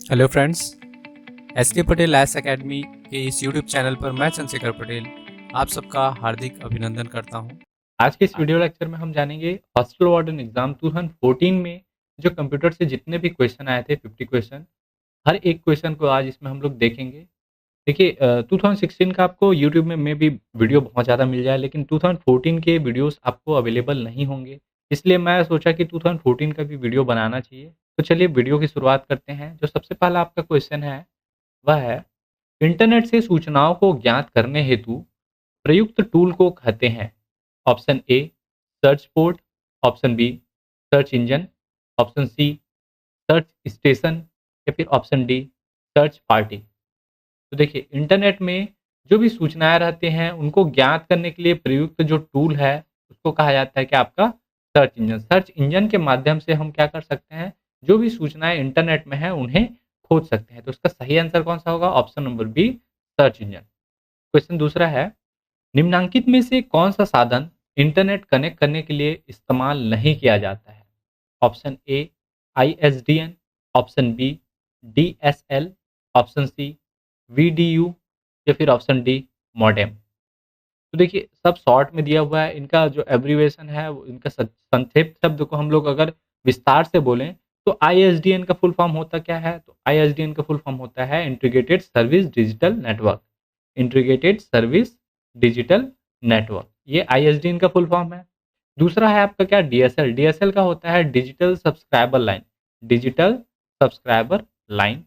Hello friends, S के Patel IAS academy के इस यूट्यूब चैनल पर मैं चंद्रशेखर पटेल आप सबका हार्दिक अभिनंदन करता हूं। आज के इस वीडियो लेक्चर में हम जानेंगे हॉस्टल वार्डन एग्जाम 2014 में जो कंप्यूटर से जितने भी क्वेश्चन आए थे 50 क्वेश्चन, हर एक क्वेश्चन को आज इसमें हम लोग देखेंगे। देखिए 2016 का आपको यूट्यूब में भी वीडियो बहुत ज़्यादा मिल जाए, लेकिन 2014 के वीडियोस आपको अवेलेबल नहीं होंगे। इसलिए मैं सोचा कि 2014 का भी वीडियो बनाना चाहिए। तो चलिए वीडियो की शुरुआत करते हैं। जो सबसे पहला आपका क्वेश्चन है वह है, इंटरनेट से सूचनाओं को ज्ञात करने हेतु प्रयुक्त टूल को कहते हैं। Option A search port, option B search engine, option C search station या फिर ऑप्शन डी सर्च पार्टी। तो देखिए इंटरनेट में जो भी सूचनाएं रहते हैं उनको ज्ञात करने के लिए प्रयुक्त जो टूल है उसको कहा जाता है कि आपका सर्च इंजन। सर्च इंजन के माध्यम से हम क्या कर सकते हैं, जो भी सूचनाएं इंटरनेट में है उन्हें खोज सकते हैं। तो इसका सही आंसर कौन सा होगा? Option number B search engine. Question दूसरा है, निम्नांकित में से कौन सा साधन इंटरनेट कनेक्ट करने के लिए इस्तेमाल नहीं किया जाता है? Option A ISDN, option B DSL, option C VDU या फिर ऑप्शन डी मॉडेम। तो देखिए सब शॉर्ट में दिया हुआ है। इनका जो एब्रीवेशन है इनका संक्षिप्त शब्द को हम लोग अगर विस्तार से बोलें तो ISDN का फुल फॉर्म होता क्या है? तो ISDN का फुल फॉर्म होता है integrated service digital network. Integrated service digital network, ये ISDN का फुल फॉर्म है। दूसरा है आपका क्या? DSL। DSL का होता है digital subscriber line. Digital subscriber line.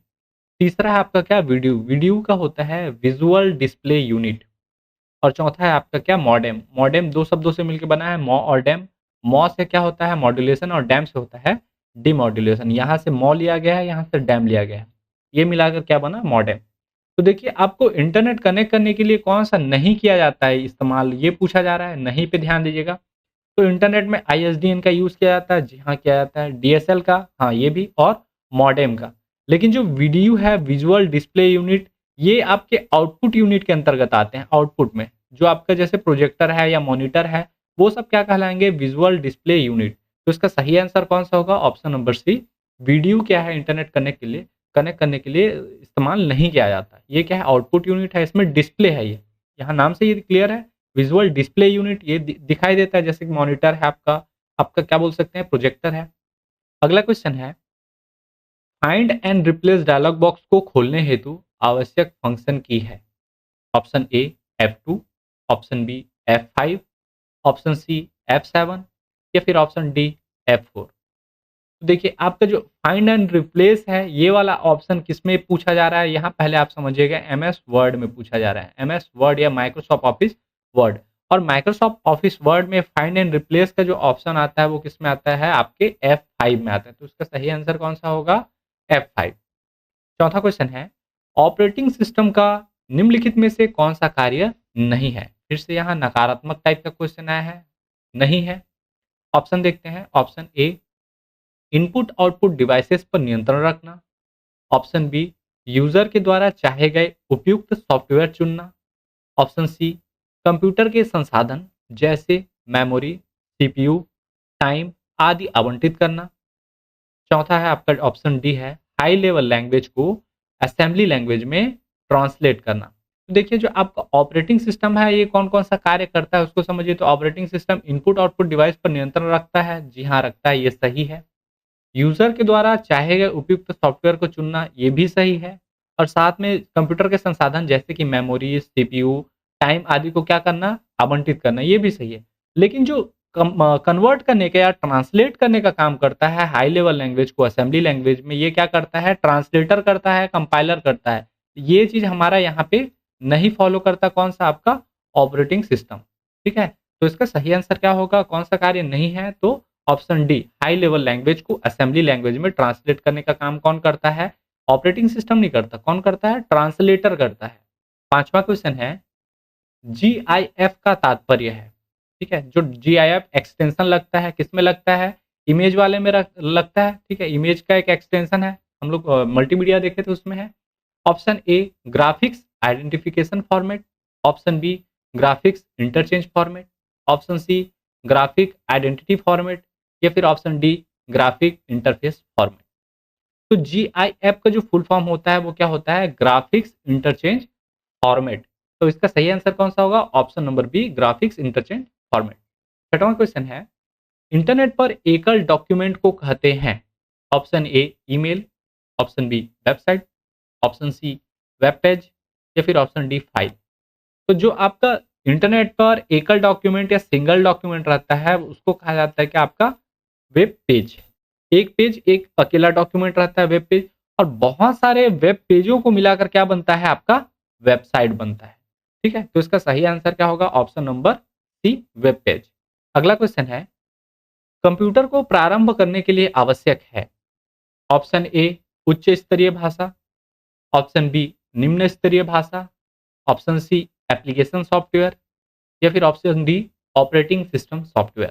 तीसरा है आपका क्या? वीडियो। वीडियो का होता है विजुअल डिस्प्ले यूनिट। और चौथा है आपका क्या? मॉडेम। मॉडेम दो शब्दों से मिलकर बना है, मॉ और डैम। मॉ से क्या होता है? मॉड्यूलेशन, और डैम से होता है डिमॉड्यूलेशन। यहाँ से मॉ लिया गया है, यहाँ से डैम लिया गया है, ये मिलाकर क्या बना? मॉडेम। तो देखिए आपको इंटरनेट कनेक्ट करने के लिए कौन सा नहीं किया जाता है इस्तेमाल, ये पूछा जा रहा है। नहीं पे ध्यान दीजिएगा। तो इंटरनेट में ISDN का यूज़ किया जाता है, जी हाँ किया जाता है। DSL का, हाँ ये भी, और मॉडेम का। लेकिन जो वीडियो है, विजुअल डिस्प्ले यूनिट, ये आपके आउटपुट यूनिट के अंतर्गत आते हैं। आउटपुट में जो आपका जैसे प्रोजेक्टर है या मॉनिटर है, वो सब क्या कहलाएंगे? Visual display unit. तो इसका सही आंसर कौन सा होगा? ऑप्शन नंबर सी। वीडियो क्या है, इंटरनेट कनेक्ट करने के लिए इस्तेमाल नहीं किया जाता। ये क्या है? आउटपुट यूनिट है, इसमें डिस्प्ले है। ये यहाँ नाम से ये क्लियर है, विजुअल डिस्प्ले यूनिट। ये दिखाई देता है जैसे कि मॉनिटर है आपका, आपका क्या बोल सकते हैं? प्रोजेक्टर है। अगला क्वेश्चन है, find and replace dialogue box को खोलने हेतु आवश्यक फंक्शन की है। Option A F2, option B F5, option C F7 या फिर ऑप्शन डी F4। तो देखिए आपका जो फाइंड एंड रिप्लेस है, ये वाला ऑप्शन किसमें पूछा जा रहा है? यहाँ पहले आप समझिएगा, MS वर्ड में पूछा जा रहा है। MS वर्ड या माइक्रोसॉफ्ट ऑफिस वर्ड। और माइक्रोसॉफ्ट ऑफिस वर्ड में फाइंड एंड रिप्लेस का जो ऑप्शन आता है वो किस में आता है? आपके F5 में आता है। तो इसका सही आंसर कौन सा होगा? F5। चौथा क्वेश्चन है, ऑपरेटिंग सिस्टम का निम्नलिखित में से कौन सा कार्य नहीं है? फिर से यहाँ नकारात्मक टाइप का क्वेश्चन आया है, नहीं है। ऑप्शन देखते हैं। Option A input output devices पर नियंत्रण रखना, ऑप्शन बी यूजर के द्वारा चाहे गए उपयुक्त सॉफ्टवेयर चुनना, ऑप्शन सी कंप्यूटर के संसाधन जैसे मेमोरी, CPU, टाइम आदि आवंटित करना। चौथा है आपका ऑप्शन डी है हाई लेवल लैंग्वेज को असेंबली लैंग्वेज में ट्रांसलेट करना। तो देखिए जो आपका ऑपरेटिंग सिस्टम है ये कौन कौन सा कार्य करता है उसको समझिए। तो operating system input output device पर नियंत्रण रखता है, जी हाँ रखता है, ये सही है। यूजर के द्वारा चाहे गए उपयुक्त सॉफ्टवेयर को चुनना, ये भी सही है। और साथ में कंप्यूटर के संसाधन जैसे कि मेमोरी, CPU, टाइम आदि को क्या करना? आवंटित करना, ये भी सही है। लेकिन जो कन्वर्ट करने का या ट्रांसलेट करने का काम करता है हाई लेवल लैंग्वेज को असेंबली लैंग्वेज में, ये क्या करता है? ट्रांसलेटर करता है, कंपाइलर करता है। ये चीज हमारा यहाँ पे नहीं फॉलो करता। कौन सा? आपका ऑपरेटिंग सिस्टम। ठीक है, तो इसका सही आंसर क्या होगा? कौन सा कार्य नहीं है? तो option D high level language को असेंबली लैंग्वेज में ट्रांसलेट करने का काम कौन करता है? ऑपरेटिंग सिस्टम नहीं करता। कौन करता है? ट्रांसलेटर करता है। पांचवा क्वेश्चन है, GIF का तात्पर्य है। ठीक है, जो GIF एक्सटेंशन लगता है किसमें लगता है? इमेज वाले में लगता है। ठीक है, इमेज का एक एक्सटेंशन है, हम लोग मल्टीमीडिया देखे थे उसमें है। Option A graphics identification format, option B graphics interchange format, option C graphic identity format या फिर option D graphic interface format. तो GIF का जो फुल फॉर्म होता है वो क्या होता है? Graphics interchange format. तो इसका सही आंसर कौन सा होगा? Option number B, graphics interchange format. छठवां क्वेश्चन है, इंटरनेट पर एकल डॉक्यूमेंट को कहते हैं? Option A email, option B website, option C web page या फिर ऑप्शन डी फाइल। तो जो आपका इंटरनेट पर एकल डॉक्यूमेंट या सिंगल डॉक्यूमेंट रहता है उसको कहा जाता है कि आपका वेब पेज। एक पेज एक अकेला डॉक्यूमेंट रहता है वेब पेज, और बहुत सारे वेब पेजों को मिलाकर क्या बनता है? आपका वेबसाइट बनता है। ठीक है, तो इसका सही आंसर क्या होगा? Option number C, web page. अगला क्वेश्चन है, कंप्यूटर को प्रारंभ करने के लिए आवश्यक है? ऑप्शन ए उच्च स्तरीय भाषा, ऑप्शन बी निम्न स्तरीय भाषा, ऑप्शन सी एप्लीकेशन सॉफ्टवेयर या फिर option D operating system software.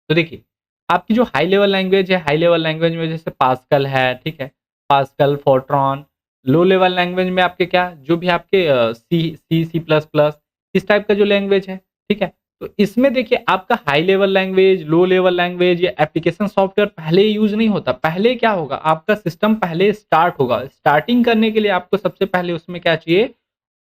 तो देखिए, आपकी जो हाई लेवल लैंग्वेज है, हाई लेवल लैंग्वेज में जैसे पास्कल है, ठीक है, pascal, Fortran. Low level language में आपके क्या, जो भी आपके सी प्लस प्लस, इस टाइप का जो लैंग्वेज है, ठीक है। तो इसमें देखिए आपका high level language, low level language या एप्लीकेशन सॉफ्टवेयर पहले यूज नहीं होता। पहले क्या होगा? आपका सिस्टम पहले स्टार्ट होगा। स्टार्टिंग करने के लिए आपको सबसे पहले उसमें क्या चाहिए?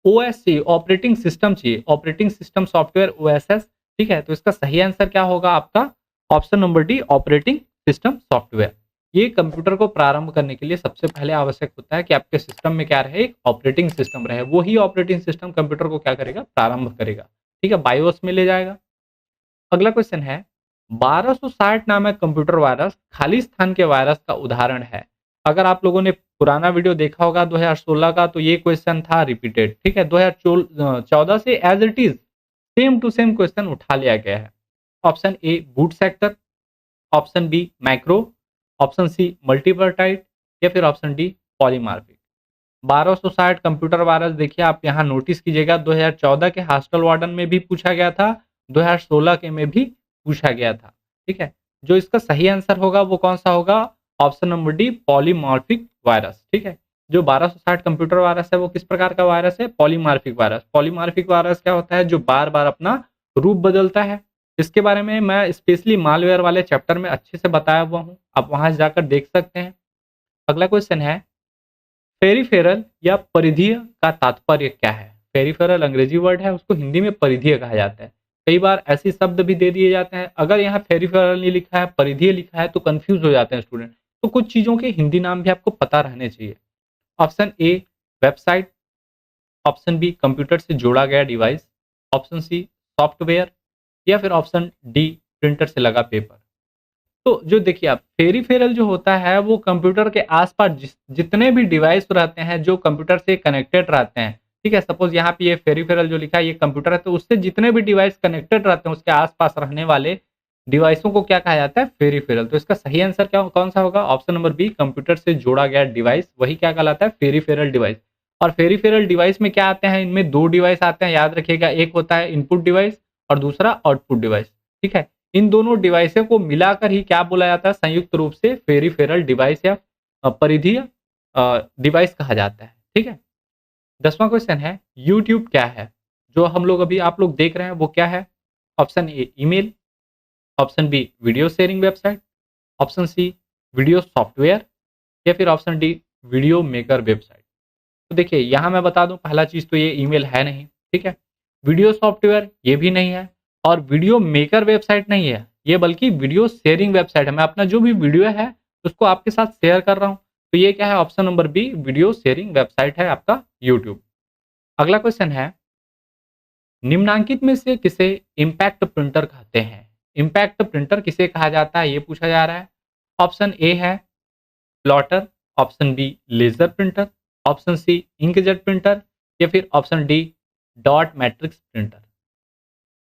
ओएस चाहिए, ऑपरेटिंग सिस्टम चाहिए, ऑपरेटिंग सिस्टम सॉफ्टवेयर, ओएसएस। ठीक है, तो इसका सही आंसर क्या होगा आपका? Option number D, operating system software. ये कंप्यूटर को प्रारंभ करने के लिए सबसे पहले आवश्यक होता है कि आपके सिस्टम में क्या रहे? एक ऑपरेटिंग सिस्टम रहे। वही ऑपरेटिंग सिस्टम कंप्यूटर को क्या करेगा? प्रारंभ करेगा। ठीक है, बायोस में ले जाएगा। अगला क्वेश्चन है, 1260 नामक कंप्यूटर वायरस खाली स्थान के वायरस का उदाहरण है। अगर आप लोगों ने पुराना वीडियो देखा होगा 2016 का, तो ये क्वेश्चन था रिपीटेड। ठीक है, 2014 से as it is same to same question उठा लिया गया है। Option A boot sector, option B micro, option C multipartite या फिर option D polymorphic. 1260 computer virus देखिए आप यहाँ नोटिस कीजिएगा, 2014 के हॉस्टल वार्डन में भी पूछा गया था, 2016 के में भी पूछा गया था। ठीक है, जो इसका सही आंसर होगा वो कौन सा होगा? Option number D, polymorphic virus. ठीक है, जो 1260 कंप्यूटर वायरस है वो किस प्रकार का वायरस है? Polymorphic virus. पॉलीमॉर्फिक वायरस क्या होता है? जो बार बार अपना रूप बदलता है। इसके बारे में मैं स्पेशली मालवेयर वाले चैप्टर में अच्छे से बताया हुआ हूँ, आप वहां जाकर देख सकते हैं। अगला क्वेश्चन है, पेरिफेरल या परिधीय का तात्पर्य क्या है? पेरिफेरल अंग्रेजी वर्ड है, उसको हिंदी में परिधीय कहा जाता है। कई बार ऐसे शब्द भी दे दिए जाते हैं, अगर यहाँ पेरिफेरल नहीं लिखा है, परिधीय लिखा है, तो कंफ्यूज हो जाते हैं स्टूडेंट। तो कुछ चीजों के हिंदी नाम भी आपको पता रहने चाहिए। Option A website, option B computer से जोड़ा गया डिवाइस, ऑप्शन सी सॉफ्टवेयर या फिर ऑप्शन डी प्रिंटर से लगा पेपर। तो जो देखिए आप पेरिफेरल जो होता है वो कंप्यूटर के आसपास जितने भी डिवाइस रहते हैं जो कंप्यूटर से कनेक्टेड रहते हैं। ठीक है, सपोज यहाँ पे ये पेरिफेरल जो लिखा है ये कंप्यूटर है, तो उससे जितने भी डिवाइस कनेक्टेड रहते हैं उसके आसपास रहने वाले डिवाइसों को क्या कहा जाता है? पेरिफेरल। तो इसका सही आंसर क्या कौन सा होगा? ऑप्शन नंबर बी, कंप्यूटर से जोड़ा गया डिवाइस, वही क्या कहलाता है? Peripheral device. और पेरिफेरल डिवाइस में क्या आते हैं? इनमें दो डिवाइस आते हैं, याद रखिएगा, एक होता है इनपुट डिवाइस और दूसरा आउटपुट डिवाइस। ठीक है, इन दोनों डिवाइसों को मिलाकर ही क्या बोला जाता है? संयुक्त रूप से पेरिफेरल डिवाइस या परिधीय डिवाइस कहा जाता है। ठीक है, 10वां क्वेश्चन है, यूट्यूब क्या है? जो हम लोग अभी आप लोग देख रहे हैं वो क्या है? Option A email, option B video sharing website, option C video software या फिर option D video maker website. तो देखिए यहाँ मैं बता दूं, पहला चीज तो ये ईमेल है नहीं। ठीक है, वीडियो सॉफ्टवेयर ये भी नहीं है, और वीडियो मेकर वेबसाइट नहीं है ये, बल्कि वीडियो शेयरिंग वेबसाइट है। मैं अपना जो भी वीडियो है उसको आपके साथ शेयर कर रहा हूँ। तो ये क्या है? Option number B, video sharing website है आपका यूट्यूब। अगला क्वेश्चन है, निम्नांकित में से किसे इम्पैक्ट प्रिंटर कहते हैं? इम्पैक्ट प्रिंटर किसे कहा जाता है ये पूछा जा रहा है। ऑप्शन ए है plotter, option B laser printer, option C inkjet printer या फिर option D dot matrix printer.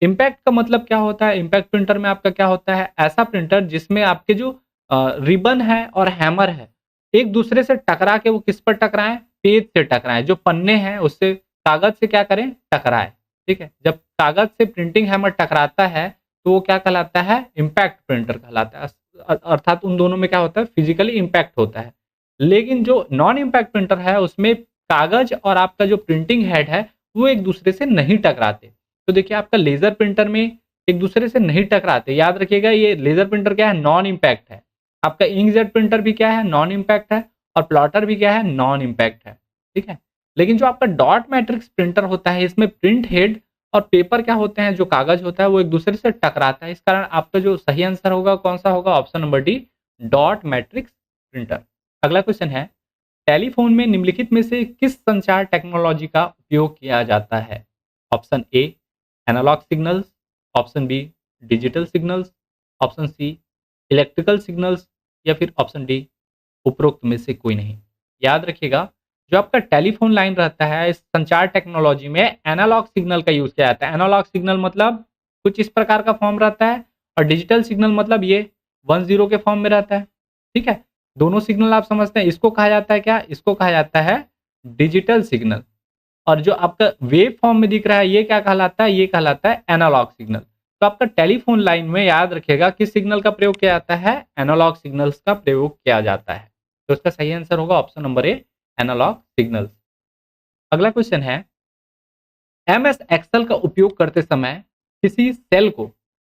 Impact का मतलब क्या होता है? इम्पैक्ट प्रिंटर में आपका क्या होता है? ऐसा प्रिंटर जिसमें आपके जो रिबन है और हैमर है एक दूसरे से टकरा के, वो किस पर टकराएं? पेज से टकराएं। जो पन्ने हैं उससे, कागज से क्या करें? टकराए। ठीक है, जब कागज से प्रिंटिंग हैमर टकराता है तो वो क्या कहलाता है? इम्पैक्ट प्रिंटर कहलाता है। अर्थात उन दोनों में क्या होता है? फिजिकली इम्पैक्ट होता है। लेकिन जो नॉन इम्पैक्ट प्रिंटर है उसमें कागज और आपका जो प्रिंटिंग हेड है वो एक दूसरे से नहीं टकराते। तो देखिए आपका लेजर प्रिंटर में एक दूसरे से नहीं टकराते। याद रखिएगा, ये लेजर प्रिंटर क्या है? नॉन इम्पैक्ट है। आपका इंकजेट प्रिंटर भी क्या है? नॉन इम्पैक्ट है। और प्लॉटर भी क्या है, नॉन इम्पैक्ट है, ठीक है। लेकिन जो आपका डॉट मैट्रिक्स प्रिंटर होता है, इसमें प्रिंट हेड और पेपर क्या होते हैं, जो कागज होता है वो एक दूसरे से टकराता है। इस कारण आपका जो सही आंसर होगा कौन सा होगा, option number D, dot matrix printer. अगला क्वेश्चन है, टेलीफोन में निम्नलिखित में से किस संचार टेक्नोलॉजी का उपयोग किया जाता है? Option A analogue signals, option B digital signals, option C electrical signals, या फिर ऑप्शन डी उपरोक्त में से कोई नहीं। याद रखिएगा, जो आपका टेलीफोन लाइन रहता है, इस संचार टेक्नोलॉजी में एनालॉग सिग्नल का यूज किया जाता है। एनालॉग सिग्नल मतलब कुछ इस प्रकार का फॉर्म रहता है, और डिजिटल सिग्नल मतलब ये 1-0 के फॉर्म में रहता है, ठीक है। दोनों सिग्नल आप समझते हैं, इसको कहा जाता है क्या, इसको कहा जाता है डिजिटल सिग्नल। और जो आपका वेव फॉर्म में दिख रहा है, ये क्या कहलाता है, ये कहलाता है एनालॉग सिग्नल। तो आपका टेलीफोन लाइन में याद रखिएगा किस सिग्नल का प्रयोग किया जाता है, एनालॉग सिग्नल्स का प्रयोग किया जाता है। तो इसका सही आंसर होगा option number A, analogue signals. अगला क्वेश्चन है, एमएस एक्सेल का उपयोग करते समय किसी सेल को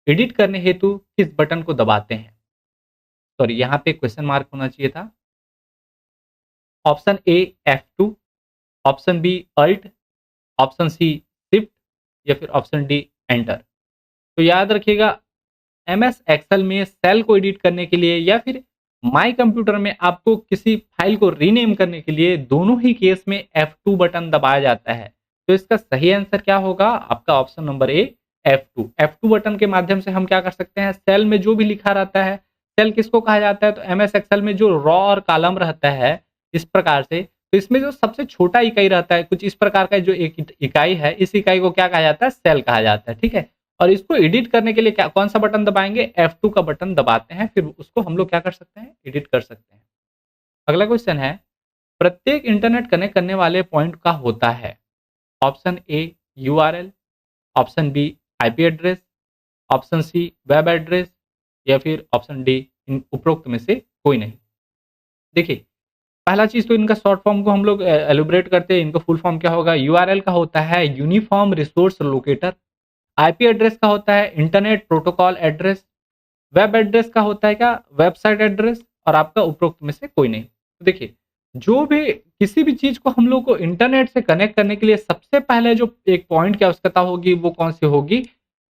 एडिट करने हेतु किस बटन को दबाते हैं? सॉरी, यहाँ पे क्वेश्चन मार्क होना चाहिए था। Option A F2, option B Alt, option C shift, या फिर ऑप्शन डी एंटर। तो याद रखिएगा, एमएस एक्सेल में सेल को एडिट करने के लिए या फिर माई कंप्यूटर में आपको किसी फाइल को रीनेम करने के लिए दोनों ही केस में F2 बटन दबाया जाता है। तो इसका सही आंसर क्या होगा, आपका ऑप्शन नंबर ए, F2। F2 बटन के माध्यम से हम क्या कर सकते हैं, सेल में जो भी लिखा रहता है, सेल किसको कहा जाता है, तो एमएस एक्सेल में जो रॉ और कॉलम रहता है इस प्रकार से, तो इसमें जो सबसे छोटा इकाई रहता है कुछ इस प्रकार का, जो एक इकाई है, इस इकाई को क्या कहा जाता है, सेल कहा जाता है, ठीक है। और इसको एडिट करने के लिए क्या कौन सा बटन दबाएंगे, F2 का बटन दबाते हैं, फिर उसको हम लोग क्या कर सकते हैं, एडिट कर सकते हैं। अगला क्वेश्चन है, प्रत्येक इंटरनेट कनेक्ट करने वाले पॉइंट का होता है? Option A URL, option B IP address, option C web address, या फिर ऑप्शन डी इन उपरोक्त में से कोई नहीं। देखिए, पहला चीज तो इनका शॉर्ट फॉर्म को हम लोग एलिब्रेट करते हैं, इनका फुल फॉर्म क्या होगा। यूआरएल का होता है uniform resource locator, IP address का होता है internet protocol address, web address का होता है क्या, वेबसाइट एड्रेस, और आपका उपरोक्त में से कोई नहीं। तो देखिए, जो भी किसी भी चीज को हम लोग को इंटरनेट से कनेक्ट करने के लिए सबसे पहले जो एक पॉइंट की आवश्यकता होगी वो कौन सी होगी,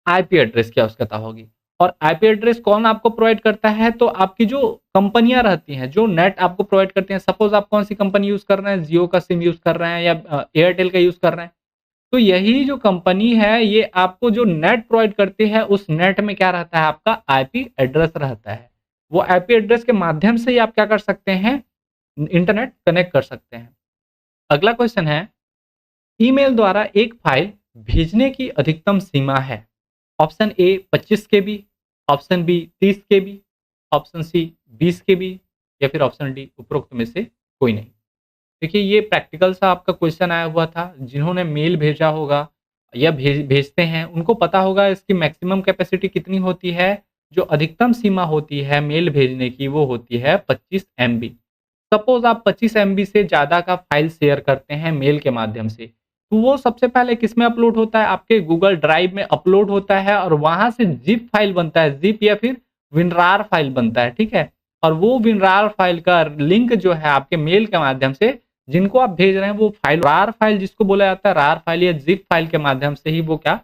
आईपी एड्रेस की आवश्यकता होगी। और आईपी एड्रेस कौन आपको प्रोवाइड करता है, तो आपकी जो कंपनियां रहती हैं जो नेट आपको प्रोवाइड करती हैं। सपोज आप कौन सी कंपनी यूज कर रहे हैं, जियो का सिम यूज कर रहे हैं या एयरटेल का यूज कर रहे हैं, तो यही जो कंपनी है ये आपको जो नेट प्रोवाइड करती है, उस नेट में क्या रहता है, आपका आईपी एड्रेस रहता है। वो आईपी एड्रेस के माध्यम से ही आप क्या कर सकते हैं, इंटरनेट कनेक्ट कर सकते हैं। अगला क्वेश्चन है, ईमेल द्वारा एक फाइल भेजने की अधिकतम सीमा है? Option A 25 KB, option B 30 KB, option C 20 KB, या फिर ऑप्शन डी उपरोक्त में से कोई नहीं। देखिए, ये प्रैक्टिकल सा आपका क्वेश्चन आया हुआ था। जिन्होंने मेल भेजा होगा या भेजते हैं उनको पता होगा इसकी मैक्सिमम कैपेसिटी कितनी होती है। जो अधिकतम सीमा होती है मेल भेजने की वो होती है 25 MB। सपोज आप 25 MB से ज़्यादा का फाइल शेयर करते हैं मेल के माध्यम से, तो वो सबसे पहले किस में अपलोड होता है, आपके गूगल ड्राइव में अपलोड होता है, और वहां से जिप फाइल बनता है, जिप या फिर विनरार फाइल बनता है, ठीक है। और वो विनरार फाइल का लिंक जो है आपके मेल के माध्यम से जिनको आप भेज रहे हैं, वो फाइल रार फाइल जिसको बोला जाता है, रार फाइल या जिप फाइल के माध्यम से ही वो क्या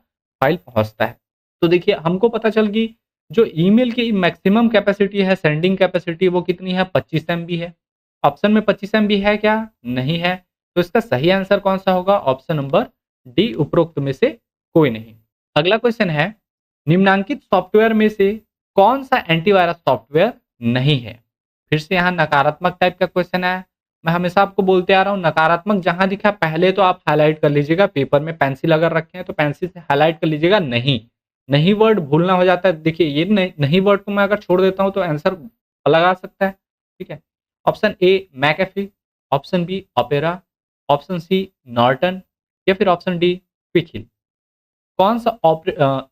फाइल पहुंचता है। तो देखिए, हमको पता चल गई जो ईमेल की मैक्सिमम कैपेसिटी है, सेंडिंग कैपेसिटी, वो कितनी है, 25 MB है। ऑप्शन में 25 MB है क्या, नहीं है। तो इसका सही आंसर कौन सा होगा, ऑप्शन नंबर डी, उपरोक्त में से कोई नहीं। अगला क्वेश्चन है, निम्नांकित सॉफ्टवेयर में से कौन सा एंटीवायरस सॉफ्टवेयर नहीं है? फिर से यहाँ नकारात्मक टाइप का क्वेश्चन है। मैं हमेशा आपको बोलते आ रहा हूँ, नकारात्मक जहां दिखा पहले तो आप हाईलाइट कर लीजिएगा। पेपर में पेंसिल अगर रखे हैं तो पेंसिल से हाईलाइट कर लीजिएगा। नहीं, नहीं वर्ड भूलना हो जाता है। देखिए, ये नहीं वर्ड को मैं अगर छोड़ देता हूँ तो आंसर अलग आ सकता है, ठीक है। Option A McAfee, option B Opera, option C Norton, या फिर ऑप्शन डी क्विकहिल। कौन सा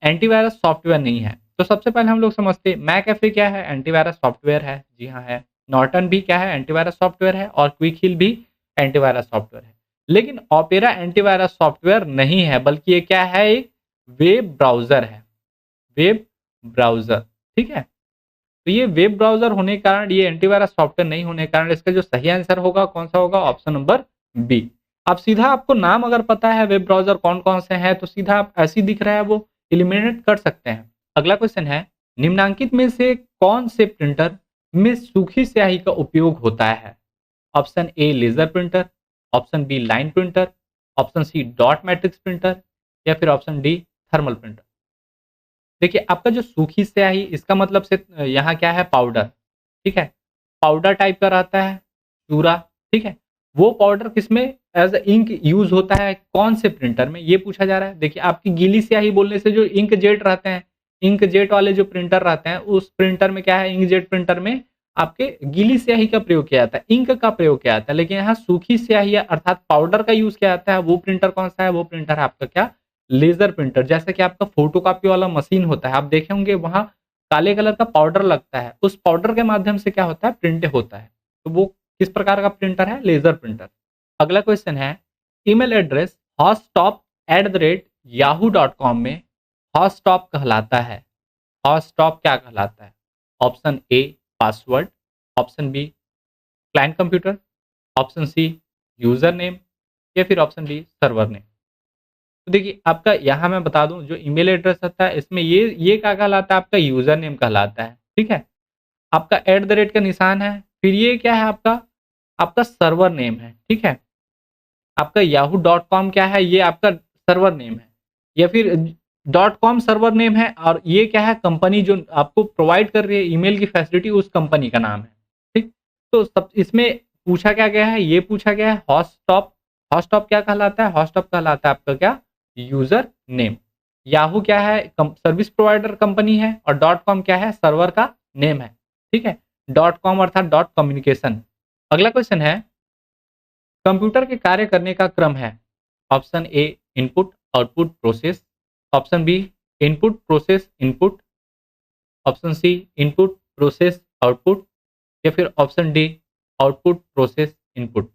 एंटीवायरस सॉफ्टवेयर नहीं है? तो सबसे पहले हम लोग समझते हैं मैकेफी क्या है, एंटीवायरस सॉफ्टवेयर है, जी हाँ है। नॉर्टन भी क्या है, एंटीवायरस सॉफ्टवेयर है, और क्विकहिल भी एंटीवायरस सॉफ्टवेयर है। लेकिन ओपेरा एंटीवायरस सॉफ्टवेयर नहीं है, बल्कि ये क्या है, एक वेब ब्राउजर है, वेब ब्राउजर, ठीक है। तो ये वेब ब्राउज़र होने के कारण, ये एंटीवायरस सॉफ्टवेयर नहीं होने के कारण इसका जो सही आंसर होगा कौन सा होगा? Option number B. अब सीधा आपको नाम अगर पता है वेब ब्राउज़र कौन-कौन से हैं, तो सीधा आप ऐसे ही दिख रहा है वो एलिमिनेट कर सकते हैं। अगला क्वेश्चन है, निम्नलिखित में से कौन से प्रिंटर में सूखी स्याही का उपयोग होता है? Option A laser printer, option B line printer, option C dot matrix printer या फिर ऑप्शन डी थर्मल प्रिंटर। देखिए आपका जो सूखी स्याही, इसका मतलब से यहाँ क्या है? पाउडर, ठीक है? पाउडर टाइप का रहता है, चूरा, ठीक है? वो पाउडर किसमें एज़ अ इंक यूज़ होता है, कौन से प्रिंटर में, ये पूछा जा रहा है। देखिए आपकी गीली स्याही बोलने से जो इंक जेट रहते हैं, इंक जेट वाले जो प्रिंटर रहते हैं, उस प्रिंटर में क्या है, इंक जेट प्रिंटर में आपके गीली स्याही का प्रयोग किया जाता है, इंक का प्रयोग किया जाता है। लेकिन यहाँ सूखी स्याही अर्थात पाउडर का यूज़ किया जाता है, वो प्रिंटर कौन-सा है? वो प्रिंटर है आपका क्या? Laser printer. जैसे कि आपका फोटोकॉपी वाला मशीन होता है, आप देखे होंगे वहाँ काले कलर का पाउडर लगता है, उस पाउडर के माध्यम से क्या होता है? प्रिंट होता है। तो वो किस प्रकार का प्रिंटर है? Laser printer. अगला क्वेश्चन है, ईमेल एड्रेस hotstop@yahoo.com में हॉटस्टॉप कहलाता है। हॉटस्टॉप क्या कहलाता है? Option A password, option B client computer, option C user name या फिर ऑप्शन डी सर्वर नेम। तो देखिए आपका यहाँ मैं बता दूं, जो ईमेल एड्रेस होता है इसमें ये क्या कहलाता है? आपका यूजर नेम कहलाता है, ठीक है? आपका एट द रेट का निशान है, फिर ये क्या है आपका? आपका सर्वर नेम है, ठीक है? आपका yahoo.com क्या है? ये आपका सर्वर नेम है, या फिर डॉट कॉम सर्वर नेम है, और ये क्या है? कंपनी जो आपको प्रोवाइड कर रही है ईमेल की फैसिलिटी, उस कंपनी का नाम है, ठीक? तो सब इसमें पूछा क्या गया है? ये पूछा गया है हॉटस्टॉप। हॉटस्टॉप क्या कहलाता है? हॉटस्टॉप कहलाता है आपका क्या? User name. याहू क्या है? सर्विस प्रोवाइडर कंपनी है, और डॉट कॉम क्या है? सर्वर का नेम है, ठीक है? डॉट कॉम अर्थात डॉट कम्युनिकेशन। अगला क्वेश्चन है, कंप्यूटर के कार्य करने का क्रम है। Option A input output process, option B input process input, option C input process output या फिर option D output process input.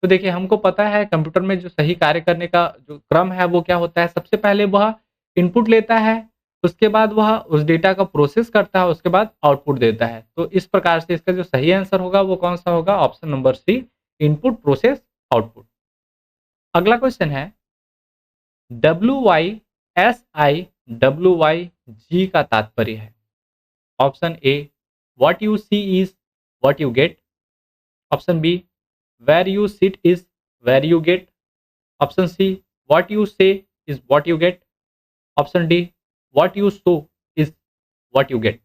तो देखिए हमको पता है कंप्यूटर में जो सही कार्य करने का जो क्रम है वो क्या होता है? सबसे पहले वह इनपुट लेता है, उसके बाद वह उस डेटा का प्रोसेस करता है, उसके बाद आउटपुट देता है। तो इस प्रकार से इसका जो सही आंसर होगा वो कौन सा होगा? Option number C input process output. अगला क्वेश्चन है, WYSI का तात्पर्य है। Option A what you see is what you get, option B where you sit is where you get, option C what you say is what you get, option D what you saw is what you get.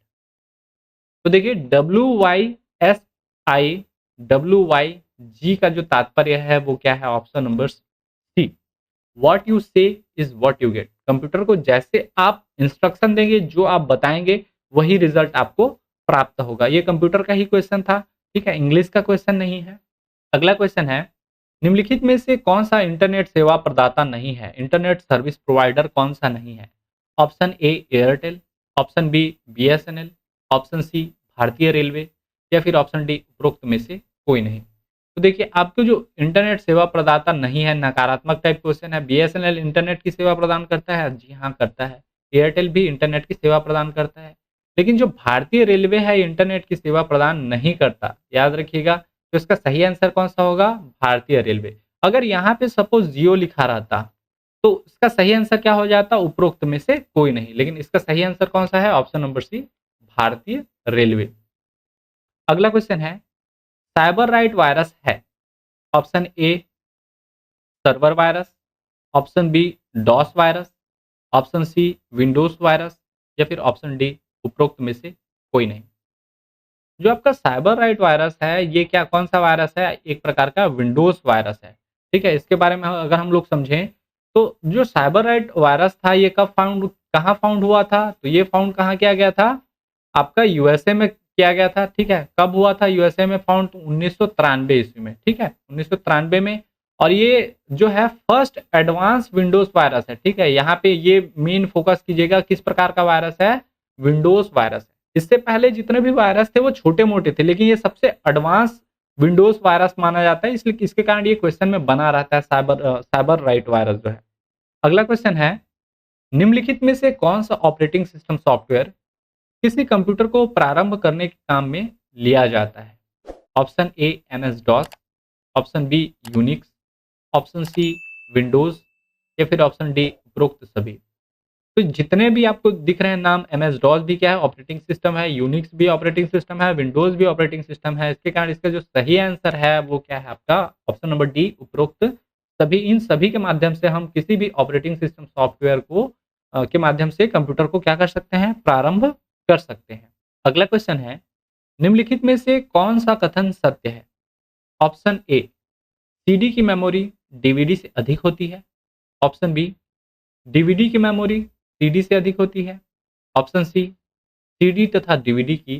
तो देखिए WYSI का जो तात्पर्य है वो क्या है? Option number C what you say is what you get. Computer को जैसे आप इंस्ट्रक्शन देंगे, जो आप बताएंगे वही रिजल्ट आपको प्राप्त होगा। ये कंप्यूटर का ही क्वेश्चन था, ठीक है? इंग्लिश का क्वेश्चन नहीं है। अगला क्वेश्चन है, निम्नलिखित में से कौन सा इंटरनेट सेवा प्रदाता नहीं है? इंटरनेट सर्विस प्रोवाइडर कौन सा नहीं है? Option A Airtel, option B BSNL, option C भारतीय रेलवे या फिर ऑप्शन डी उपरोक्त में से कोई नहीं। तो देखिए आपको जो इंटरनेट सेवा प्रदाता नहीं है, नकारात्मक टाइप क्वेश्चन है। BSNL इंटरनेट की सेवा प्रदान करता है? जी हाँ करता है। एयरटेल भी इंटरनेट की सेवा प्रदान करता है, लेकिन जो भारतीय रेलवे है इंटरनेट की सेवा प्रदान नहीं करता। याद रखिएगा, तो इसका सही आंसर कौन सा होगा? भारतीय रेलवे। अगर यहाँ पे सपोज जियो लिखा रहता तो इसका सही आंसर क्या हो जाता? उपरोक्त में से कोई नहीं। लेकिन इसका सही आंसर कौन सा है? ऑप्शन नंबर सी भारतीय रेलवे। अगला क्वेश्चन है, साइबर राइट वायरस है। Option A server virus, option B DOS virus, option C Windows virus या फिर ऑप्शन डी उपरोक्त में से कोई नहीं। जो आपका साइबर राइट वायरस है ये क्या कौन सा वायरस है? एक प्रकार का विंडोज वायरस है, ठीक है? इसके बारे में अगर हम लोग समझें तो जो साइबर राइट वायरस था ये कहाँ फाउंड हुआ था? तो ये फाउंड कहाँ किया गया था? आपका यूएसए में किया गया था, ठीक है? कब हुआ था यूएसए में फाउंड? 1993 ईस्वी में, ठीक है? 1993 में। और ये जो है फर्स्ट एडवांस विंडोज वायरस है, ठीक है? यहाँ पे ये मेन फोकस कीजिएगा, किस प्रकार का वायरस है? विंडोज वायरस है। इससे पहले जितने भी वायरस थे वो छोटे मोटे थे, लेकिन ये सबसे एडवांस विंडोज वायरस माना जाता है, इसलिए इसके कारण ये क्वेश्चन में बना रहता है साइबर राइट वायरस जो है। अगला क्वेश्चन है, निम्नलिखित में से कौन सा ऑपरेटिंग सिस्टम सॉफ्टवेयर किसी कंप्यूटर को प्रारंभ करने के काम में लिया जाता है? Option A MS DOS, option B Unix, option C Windows या फिर ऑप्शन डी उपरोक्त सभी। तो जितने भी आपको दिख रहे हैं नाम, MS डॉस भी क्या है, ऑपरेटिंग सिस्टम है, यूनिक्स भी ऑपरेटिंग सिस्टम है, विंडोज भी ऑपरेटिंग सिस्टम है। इसके कारण इसका जो सही आंसर है वो क्या है आपका, ऑप्शन नंबर डी उपरोक्त सभी। इन सभी के माध्यम से हम किसी भी ऑपरेटिंग सिस्टम सॉफ्टवेयर को के माध्यम से कंप्यूटर को क्या कर सकते हैं, प्रारंभ कर सकते हैं। अगला क्वेश्चन है, निम्नलिखित में से कौन सा कथन सत्य है? ऑप्शन ए, सीडी की मेमोरी डीवीडी से अधिक होती है। ऑप्शन बी, डीवीडी की मेमोरी सीडी से अधिक होती है। ऑप्शन सी, सीडी तथा डीवीडी की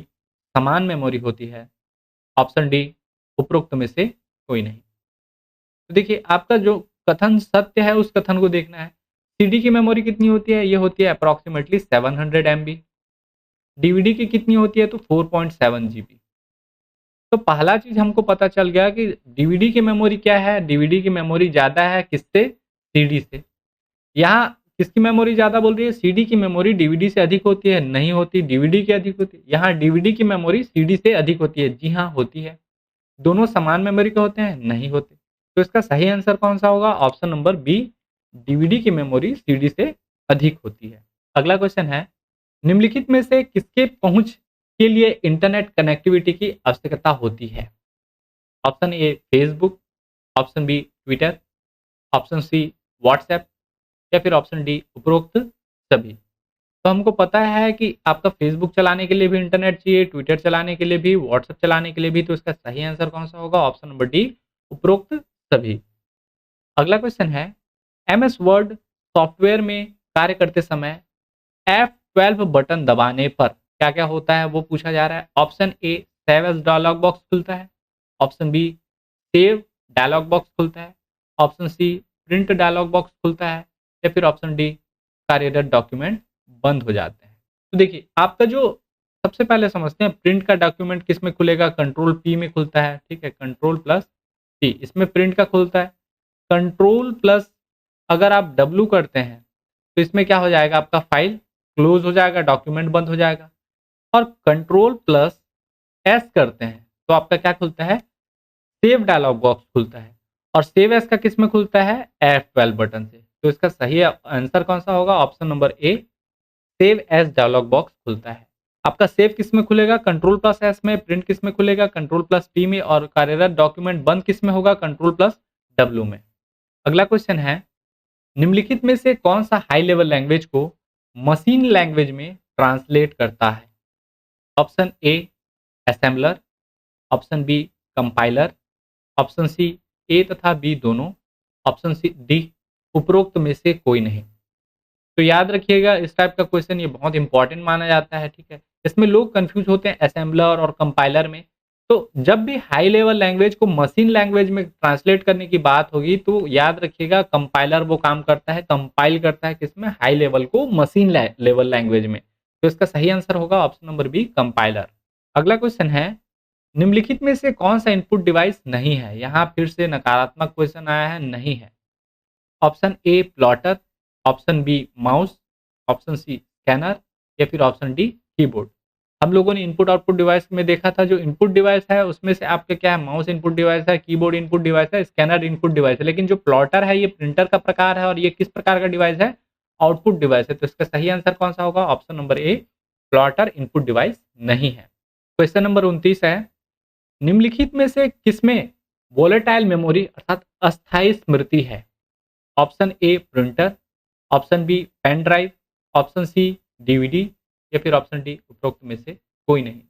समान मेमोरी होती है। ऑप्शन डी, उपरोक्त में से कोई नहीं। तो देखिए, आपका जो कथन सत्य है उस कथन को देखना है। सीडी की मेमोरी कितनी होती है? ये होती है अप्रॉक्सीमेटली 700 MB। डीवीडी की कितनी होती है? तो 4.7 GB। तो पहला चीज हमको पता चल गया कि डीवीडी की मेमोरी क्या है, डीवीडी की मेमोरी ज्यादा है किससे, सीडी से। यहाँ किसकी मेमोरी ज्यादा बोल रही है? सीडी की मेमोरी डीवीडी से अधिक होती है, नहीं होती, डीवीडी की अधिक होती है। यहाँ डीवीडी की मेमोरी सीडी से अधिक होती है, जी हाँ होती है। दोनों समान मेमोरी के होते हैं, नहीं होते। तो इसका सही आंसर कौन सा होगा? ऑप्शन नंबर बी, डीवीडी की मेमोरी सीडी से अधिक होती है। अगला क्वेश्चन है, निम्नलिखित में से किसके पहुंच के लिए इंटरनेट कनेक्टिविटी की आवश्यकता होती है? Option A Facebook, option B Twitter, option C WhatsApp या फिर ऑप्शन डी उपरोक्त सभी। तो हमको पता है कि आपका फेसबुक चलाने के लिए भी इंटरनेट चाहिए, ट्विटर चलाने के लिए भी, व्हाट्सएप चलाने के लिए भी। तो इसका सही आंसर कौन सा होगा? ऑप्शन नंबर डी, उपरोक्त सभी। अगला क्वेश्चन है, MS वर्ड सॉफ्टवेयर में कार्य करते समय F12 बटन दबाने पर क्या क्या होता है वो पूछा जा रहा है। Option A, save as dialog box खुलता है। Option B, save dialog box खुलता है। Option C, print dialog box खुलता है या फिर ऑप्शन डी, कार्यरत डॉक्यूमेंट बंद हो जाते हैं। तो देखिए, आपका जो सबसे पहले समझते हैं, प्रिंट का डॉक्यूमेंट किस में खुलेगा? कंट्रोल P में खुलता है, ठीक है, कंट्रोल प्लस P इसमें प्रिंट का खुलता है। कंट्रोल प्लस अगर आप W करते हैं तो इसमें क्या हो जाएगा? आपका फाइल क्लोज हो जाएगा, डॉक्यूमेंट बंद हो जाएगा। और कंट्रोल प्लस S करते हैं तो आपका क्या खुलता है? सेव डायलॉग बॉक्स खुलता है। और सेव एस का किस में खुलता है? F12 बटन से। तो इसका सही आंसर कौन सा होगा? Option number A, save as dialog box खुलता है। आपका सेव किस में खुलेगा? कंट्रोल प्लस एस में। प्रिंट किस में खुलेगा? कंट्रोल प्लस पी में। और कार्यरत डॉक्यूमेंट बंद किस में होगा? कंट्रोल प्लस डब्ल्यू में। अगला क्वेश्चन है, निम्नलिखित में से कौन सा हाई लेवल लैंग्वेज को मशीन लैंग्वेज में ट्रांसलेट करता है? Option A assembler, option B compiler, option C A तथा बी दोनों, ऑप्शन सी डी उपरोक्त में से कोई नहीं। तो याद रखिएगा, इस टाइप का क्वेश्चन ये बहुत इंपॉर्टेंट माना जाता है, ठीक है। इसमें लोग कंफ्यूज होते हैं असेंबलर और कंपाइलर में। तो जब भी हाई लेवल लैंग्वेज को मशीन लैंग्वेज में ट्रांसलेट करने की बात होगी तो याद रखिएगा, कंपाइलर वो काम करता है, कंपाइल करता है किसमें? हाई लेवल को मशीन लेवल लैंग्वेज में। तो इसका सही आंसर होगा ऑप्शन नंबर बी, कंपाइलर। अगला क्वेश्चन है, निम्नलिखित में से कौन सा इनपुट डिवाइस नहीं है? यहाँ फिर से नकारात्मक क्वेश्चन आया है, नहीं है। Option A plotter, option B mouse, option C scanner या फिर ऑप्शन डी कीबोर्ड। हम लोगों ने इनपुट आउटपुट डिवाइस में देखा था, जो इनपुट डिवाइस है उसमें से आपके क्या है? माउस इनपुट डिवाइस है, कीबोर्ड इनपुट डिवाइस है, स्कैनर इनपुट डिवाइस है। लेकिन जो प्लॉटर है ये प्रिंटर का प्रकार है और ये किस प्रकार का डिवाइस है? आउटपुट डिवाइस है। तो इसका सही आंसर कौन सा होगा? ऑप्शन नंबर ए, प्लॉटर इनपुट डिवाइस नहीं है। क्वेश्चन नंबर 29 है, निम्नलिखित में से किसमें वोलेटाइल मेमोरी अर्थात अस्थायी स्मृति है? Option A printer, option B pen drive, option C DVD या फिर ऑप्शन डी उपरोक्त में से कोई नहीं।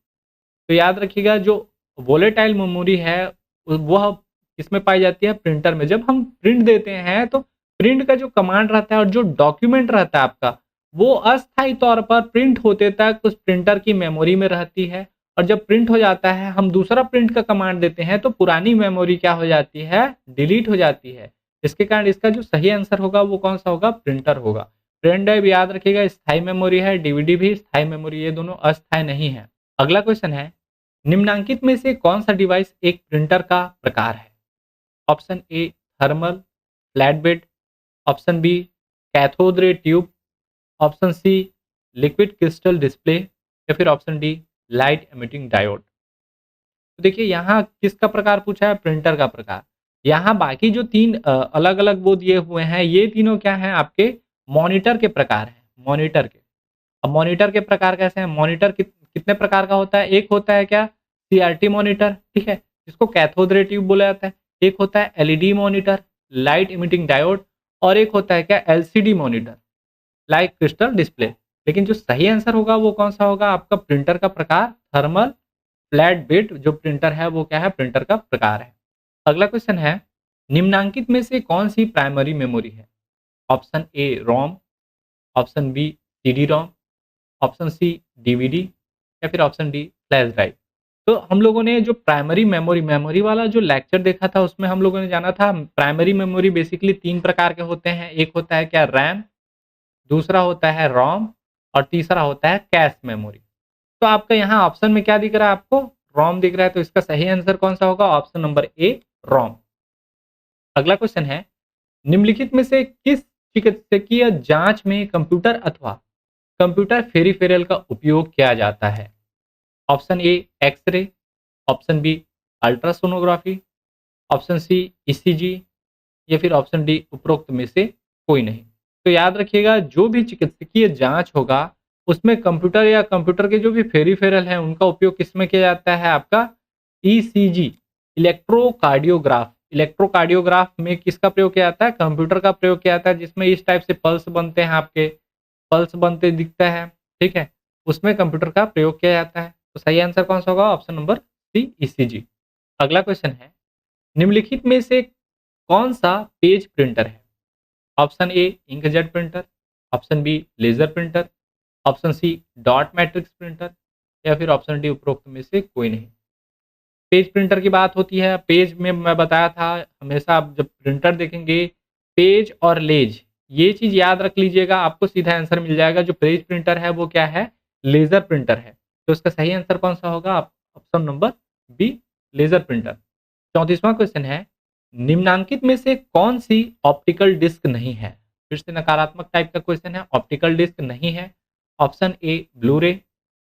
तो याद रखिएगा, जो वोलेटाइल मेमोरी है वह किसमें पाई जाती है? प्रिंटर में। जब हम प्रिंट देते हैं तो प्रिंट का जो कमांड रहता है और जो डॉक्यूमेंट रहता है आपका, वो अस्थायी तौर पर प्रिंट होते तक उस प्रिंटर की मेमोरी में रहती है। और जब प्रिंट हो जाता है, हम दूसरा प्रिंट का कमांड देते हैं तो पुरानी मेमोरी क्या हो जाती है? डिलीट हो जाती है। इसके कारण इसका जो सही आंसर होगा वो कौन सा होगा? प्रिंटर होगा। पेन ड्राइव याद रखिएगा स्थायी मेमोरी है, डीवीडी भी स्थायी मेमोरी, ये दोनों अस्थायी नहीं है। अगला क्वेश्चन है, निम्नलिखित में से कौन सा डिवाइस एक प्रिंटर का प्रकार है? Option A thermal flatbed, option B cathode ray tube, option C liquid crystal display या फिर option D light emitting diode. तो देखिए यहाँ किसका प्रकार पूछा है, प्रिंटर का प्रकार। यहाँ बाकी जो तीन अलग अलग वो दिए हुए हैं, ये तीनों क्या हैं आपके मॉनिटर के प्रकार हैं, मॉनिटर के। अब मॉनिटर के प्रकार कैसे हैं, मॉनिटर कितने प्रकार का होता है, एक होता है क्या सीआरटी मॉनिटर, ठीक है, जिसको कैथोड रे ट्यूब बोला जाता है। एक होता है LED monitor, light emitting diode, और एक होता है क्या LCD monitor, like crystal display. लेकिन जो सही आंसर होगा वो कौन सा होगा, आपका प्रिंटर का प्रकार थर्मल फ्लैट बेड जो प्रिंटर है वो क्या है, प्रिंटर का प्रकार है। अगला क्वेश्चन है, निम्नांकित में से कौन सी प्राइमरी मेमोरी है। Option A ROM, option B CD ROM, option C DVD, या फिर ऑप्शन डी फ्लैश ड्राइव। तो हम लोगों ने जो प्राइमरी मेमोरी वाला जो लेक्चर देखा था उसमें हम लोगों ने जाना था प्राइमरी मेमोरी बेसिकली तीन प्रकार के होते हैं। एक होता है क्या रैम, दूसरा होता है रोम, और तीसरा होता है कैश मेमोरी। तो आपका यहाँ ऑप्शन में क्या दिख रहा है, आपको रोम दिख रहा है, तो इसका सही आंसर कौन सा होगा, ऑप्शन नंबर ए रोम। अगला क्वेश्चन है, निम्नलिखित में से किस चिकित्सकीय जांच में कंप्यूटर अथवा कंप्यूटर पेरिफेरल का उपयोग किया जाता है। Option A x-ray, option B ultrasonography, option C ECG, या फिर ऑप्शन डी उपरोक्त में से कोई नहीं। तो याद रखिएगा जो भी चिकित्सकीय जांच होगा उसमें कंप्यूटर या कंप्यूटर के जो भी पेरिफेरल हैं उनका उपयोग किसमें किया जाता है, आपका ईसीजी इलेक्ट्रोकार्डियोग्राफ। इलेक्ट्रोकार्डियोग्राफ में किसका प्रयोग किया जाता है, कंप्यूटर का प्रयोग किया जाता है, जिसमें इस टाइप से पल्स बनते हैं, आपके पल्स बनते दिखता है, ठीक है, उसमें कंप्यूटर का प्रयोग किया जाता है। तो सही आंसर कौन सा होगा, ऑप्शन नंबर सी ईसीजी। अगला क्वेश्चन है, निम्नलिखित में से कौन सा पेज प्रिंटर है। Option A inkjet printer, option B laser printer, option C dot matrix printer, या फिर ऑप्शन डी उपरोक्त में से कोई नहीं। पेज प्रिंटर की बात होती है, पेज में मैं बताया था हमेशा आप जब प्रिंटर देखेंगे पेज और लेज ये चीज याद रख लीजिएगा, आपको सीधा आंसर मिल जाएगा। जो पेज प्रिंटर है वो क्या है, लेजर प्रिंटर है। तो इसका सही आंसर कौन सा होगा, option number B laser printer. 34वां क्वेश्चन है, निम्नांकित में से कौन सी ऑप्टिकल डिस्क नहीं है। फिर से नकारात्मक टाइप का क्वेश्चन है, ऑप्टिकल डिस्क नहीं है। Option A Blu ray,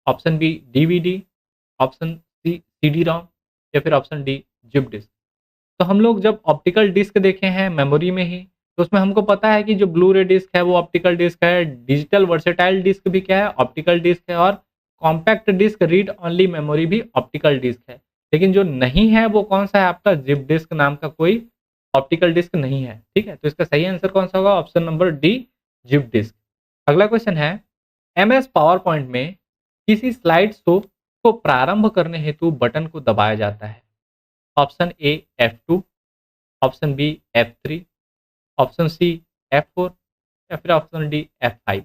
option B DVD, option C CD ROM, या फिर ऑप्शन डी जिप डिस्क। तो हम लोग जब ऑप्टिकल डिस्क देखे हैं मेमोरी में ही, तो उसमें हमको पता है कि जो ब्लू रे डिस्क है वो ऑप्टिकल डिस्क है, डिजिटल वर्सेटाइल डिस्क भी क्या है, ऑप्टिकल डिस्क है, और compact disc read only memory भी ऑप्टिकल डिस्क है। लेकिन जो नहीं है वो कौन सा है, आपका जिप डिस्क नाम का कोई ऑप्टिकल डिस्क नहीं है, ठीक है। तो इसका सही आंसर कौन सा होगा, option number D zip disk. अगला क्वेश्चन है, एमएस पावर पॉइंट में किसी स्लाइड शो को प्रारंभ करने हेतु बटन को दबाया जाता है। Option A F2, option B F3, option C F4, या फिर ऑप्शन डी F5।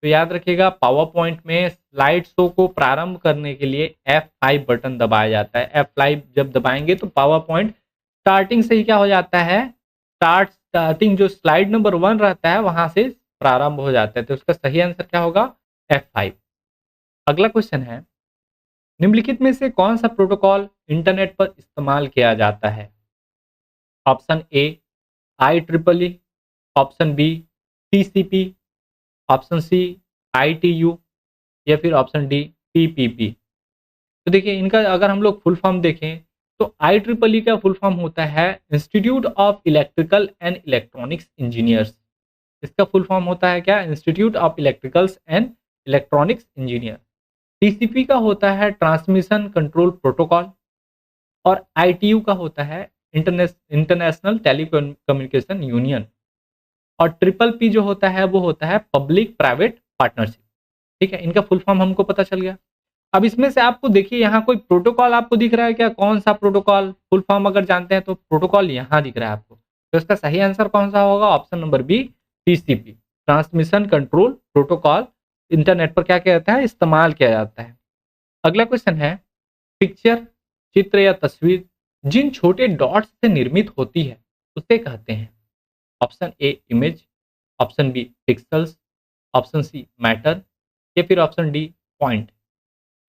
तो याद रखिएगा पावर पॉइंट में स्लाइड शो को प्रारंभ करने के लिए F5 बटन दबाया जाता है। F5 जब दबाएंगे तो पावर पॉइंट स्टार्टिंग से ही क्या हो जाता है, स्टार्टिंग जो स्लाइड नंबर 1 रहता है वहां से प्रारंभ हो जाता है। तो उसका सही आंसर क्या होगा, F5। अगला क्वेश्चन है, निम्नलिखित में से कौन सा प्रोटोकॉल इंटरनेट पर इस्तेमाल किया जाता है। Option A IEEE, option B TCP, option C ITU, या फिर ऑप्शन डी PPP। तो देखिए इनका अगर हम लोग फुल फॉर्म देखें तो IEEE का फुल फॉर्म होता है institute of electrical and electronics engineers. इसका फुल फॉर्म होता है क्या, institute of electricals and electronics engineer. TCP का होता है ट्रांसमिशन कंट्रोल प्रोटोकॉल, और ITU का होता है इंटरनेशनल टेलीकम्युनिकेशन यूनियन, और PPP जो होता है वो होता है पब्लिक प्राइवेट पार्टनरशिप। ठीक है, इनका फुल फॉर्म हमको पता चल गया। अब इसमें से आपको देखिए यहाँ कोई प्रोटोकॉल आपको दिख रहा है क्या, कौन सा प्रोटोकॉल, फुल फॉर्म अगर जानते हैं तो प्रोटोकॉल यहाँ दिख रहा है आपको। तो इसका सही आंसर कौन सा होगा, option number B TCP, transmission control protocol. Internet पर क्या किया जाता है, इस्तेमाल किया जाता है। अगला क्वेश्चन है, पिक्चर चित्र या तस्वीर जिन छोटे डॉट्स से निर्मित होती है उसे कहते हैं। Option A image, option B pixels, option C matter, या फिर ऑप्शन डी पॉइंट।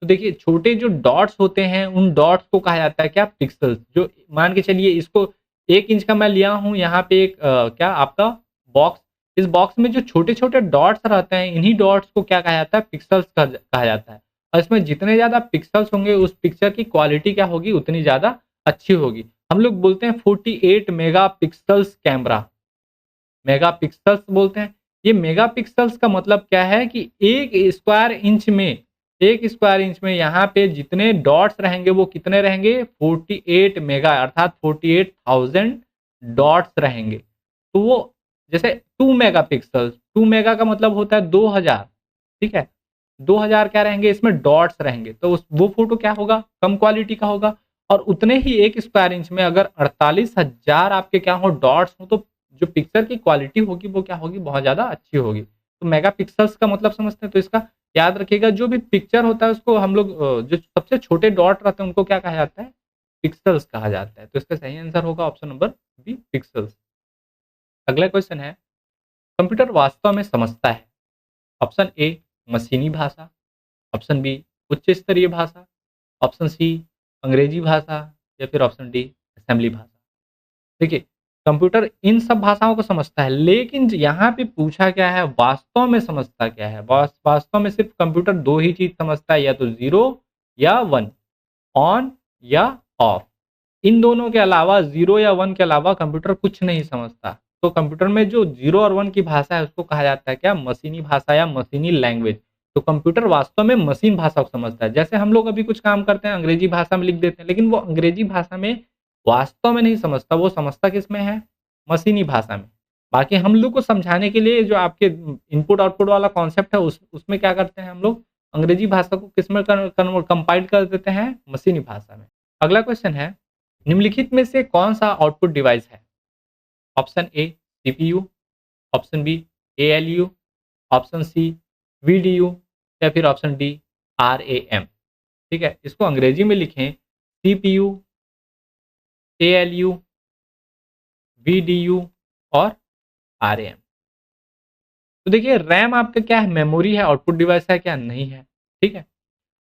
तो देखिए छोटे जो डॉट्स होते हैं उन डॉट्स को कहा जाता है क्या, पिक्सल्स। जो मान के चलिए इसको 1 इंच का मैं लिया हूं, यहाँ पे एक क्या आपका बॉक्स, इस बॉक्स में जो छोटे-छोटे डॉट्स रहते हैं, इन्हीं डॉट्स को क्या कहा जाता है? पिक्सेल्स कहा जाता है। और इसमें जितने ज़्यादा पिक्सेल्स होंगे, उस पिक्चर की क्वालिटी क्या होगी? उतनी ज़्यादा अच्छी होगी। हम लोग बोलते हैं 48 मेगापिक्सेल्स कैमरा, मेगापिक्सेल्स बोलते हैं। ये मेगापिक्सेल्स का मतलब क्या है कि 1 स्क्वायर इंच में यहाँ पे जितने डॉट्स रहेंगे वो कितने रहेंगे? 48 मेगा अर्थात 48,000 डॉट्स रहेंगे। तो वो जैसे 2 मेगापिक्सेल्स, 2 मेगा का मतलब होता है 2000, ठीक है? 2000 क्या रहेंगे? इसमें डॉट्स रहेंगे। तो वो फ़ोटो क्या होगा? कम क्वालिटी का होगा। और उतने ही 1 स्क्वायर इंच में अगर 48,000 आपके क्या हो? डॉट्स हो, तो जो पिक्चर की क्वालिटी होगी वो क्या होगी? बहुत ज़्यादा अच्छी होगी। तो मेगापिक्सेल्स का मतलब समझते हैं, तो इसका याद रखिएगा, जो भी पिक्चर होता है उसको हम लोग जो सबसे छोटे डॉट रहते हैं उनको क्या कहा जाता है? पिक्सेल्स कहा जाता है। तो इसका सही आंसर होगा ऑप्शन नंबर बी, पिक्सेल्स। अगला क्वेश्चन है, कंप्यूटर वास्तव में समझता है ऑप्शन ए मशीनी भाषा, ऑप्शन बी उच्च स्तरीय भाषा, ऑप्शन सी अंग्रेजी भाषा, या फिर ऑप्शन डी असेंबली भाषा। देखिए, कंप्यूटर इन सब भाषाओं को समझता है, लेकिन यहाँ पे पूछा क्या है? वास्तव में समझता क्या है? वास्तव में सिर्फ कंप्यूटर दो ही चीज समझता है, या तो जीरो या वन, ऑन या ऑफ। इन दोनों के अलावा, ज़ीरो या 1 के अलावा कंप्यूटर कुछ नहीं समझता। तो कंप्यूटर में जो 0 और 1 की भाषा है उसको कहा जाता है क्या? मशीनी भाषा या मशीनी लैंग्वेज। तो कंप्यूटर वास्तव में मशीन भाषा को समझता है। जैसे हम लोग अभी कुछ काम करते हैं अंग्रेजी भाषा में लिख देते हैं, लेकिन वो अंग्रेजी भाषा में वास्तव में नहीं समझता, वो समझता किसमें है? मशीनी भाषा में। बाकी हम लोग को समझाने के लिए जो आपके इनपुट आउटपुट वाला कॉन्सेप्ट है उसमें क्या करते हैं हम लोग? अंग्रेजी भाषा को किसमें कंपाइल कर देते हैं? मशीनी भाषा में। अगला क्वेश्चन है, निम्नलिखित में से कौन सा आउटपुट डिवाइस है? Option A CPU, option B ALU, option C VDU, या फिर ऑप्शन डी आरएएम। ठीक है, इसको अंग्रेजी में लिखें, सीपीयू, एएलयू, वीडीयू और आरएएम। तो देखिए, रैम आपका क्या है? मेमोरी है, आउटपुट डिवाइस है क्या? नहीं है। ठीक है,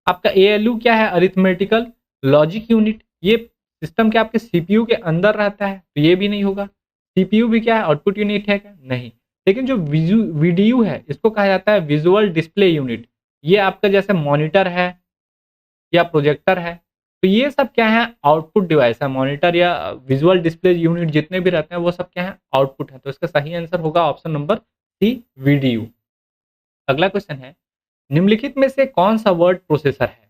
आपका एएलयू क्या है? Arithmetical logic unit. ये सिस्टम के आपके सीपीयू के अंदर रहता है, तो ये भी नहीं होगा। सीपीयू भी क्या है? आउटपुट यूनिट है क्या? नहीं। लेकिन जो वीडीयू है, इसको कहा जाता है विजुअल डिस्प्ले यूनिट। ये आपका जैसे मॉनिटर है या प्रोजेक्टर है, तो ये सब क्या है? आउटपुट डिवाइस है। मॉनिटर या विजुअल डिस्प्ले यूनिट जितने भी रहते हैं वो सब क्या है? आउटपुट है। तो इसका सही आंसर होगा ऑप्शन नंबर सी, वीडीयू। अगला क्वेश्चन है, निम्नलिखित में से कौन सा वर्ड प्रोसेसर है?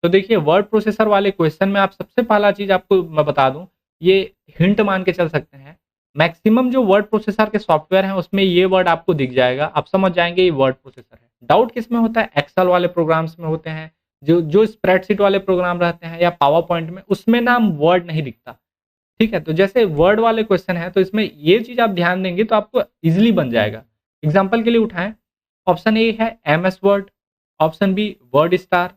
तो देखिए, वर्ड प्रोसेसर वाले क्वेश्चन में आप सबसे पहला चीज आपको मैं बता दूं, ये हिंट मान के चल सकते हैं। मैक्सिमम जो वर्ड प्रोसेसर के सॉफ्टवेयर हैं उसमें ये वर्ड आपको दिख जाएगा, आप समझ जाएंगे ये वर्ड प्रोसेसर है। डाउट किसमें होता है? एक्सेल वाले प्रोग्राम्स में होते हैं, जो जो स्प्रेडशीट वाले प्रोग्राम रहते हैं या पावर पॉइंट में, उसमें नाम वर्ड नहीं दिखता। ठीक है, तो जैसे वर्ड वाले क्वेश्चन है तो इसमें ये चीज आप ध्यान देंगे तो आपको इजिली बन जाएगा। एग्जाम्पल के लिए उठाएं, ऑप्शन ए है MS Word, option B WordStar,